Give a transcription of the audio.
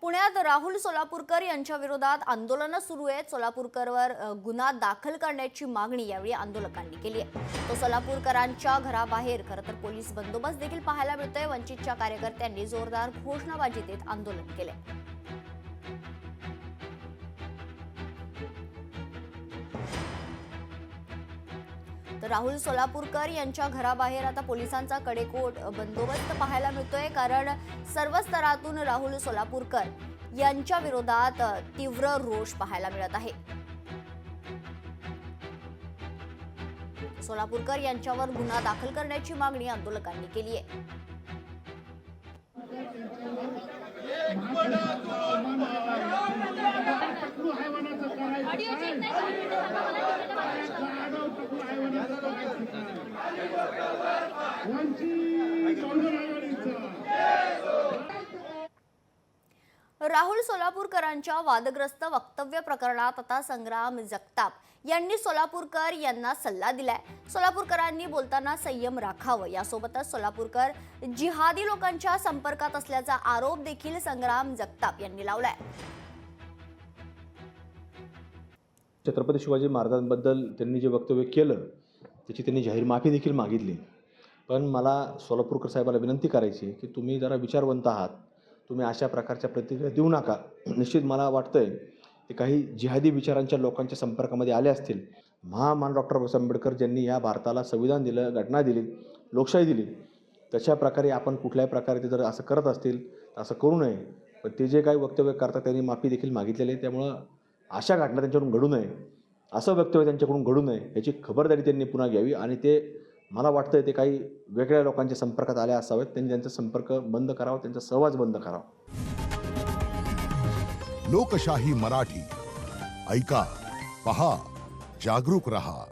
पुण्यात राहुल सोलापूरकर यांच्या विरोधात आंदोलनं सुरू आहेत। सोलापूरकरवर गुन्हा दाखल करण्याची मागणी यावेळी आंदोलकांनी केली आहे। तो सोलापूरकरांच्या घराबाहेर खरं तर पोलीस बंदोबस्त देखील पाहायला मिळतोय। वंचितच्या कार्यकर्त्यांनी जोरदार घोषणाबाजी देत आंदोलन केले। तर राहुल सोलापूरकर यांच्या घराबाहेर आता पोलिसांचा कडेकोट बंदोबस्त पाहायला मिळतोय, कारण सर्व स्तरातून राहुल सोलापूरकर यांच्या विरोधात तीव्र रोष पाहायला मिळत आहे। सोलापूरकर यांच्यावर गुन्हा दाखल करण्याची मागणी आंदोलकांनी केली आहे। राहुल सोलापूरकरांच्या वादग्रस्त वक्तव्य प्रकरणात आता संग्राम जगताप यांनी सोलापूरकर यांना सल्ला दिलाय। सोलापूरकरांनी बोलताना संयम राखावं, यासोबतच सोलापूरकर जिहादी लोकांच्या संपर्कात असल्याचा आरोप देखील संग्राम जगताप यांनी लावलाय। छत्रपती शिवाजी महाराजांबद्दल त्यांनी जे वक्तव्य केलं त्याची त्यांनी जाहीर माफी देखील मागितली। पण मला सोलापूरकर साहेबांना विनंती करायची की तुम्ही जरा विचारवंत आहात, तुम्ही अशा प्रकारच्या प्रतिक्रिया देऊ नका। निश्चित मला वाटतंय की काही जिहादी विचारांच्या लोकांच्या संपर्कामध्ये आले असतील। महामानव डॉक्टर बाबासाहेब आंबेडकर ज्यांनी या भारताला संविधान दिलं, घटना दिली, लोकशाही दिली, तशा प्रकारे आपण कुठल्याही प्रकारे ते जर असं करत असतील तर असं करू नये। पण ते जे काही वक्तव्य करतात त्यांनी माफी देखील मागितलेली आहे, त्यामुळं अशा घटना त्यांच्याकडून घडू नये, असं वक्तव्य त्यांच्याकडून घडू नये याची खबरदारी त्यांनी पुन्हा घ्यावी। आणि ते मला वाटतं ते काही वेगळ्या लोकांच्या संपर्कात आले असावेत, त्यांनी त्यांचा संपर्क बंद करावा, त्यांचा सहवास बंद करावा। लोकशाही मराठी ऐका, पहा, जागरूक रहा।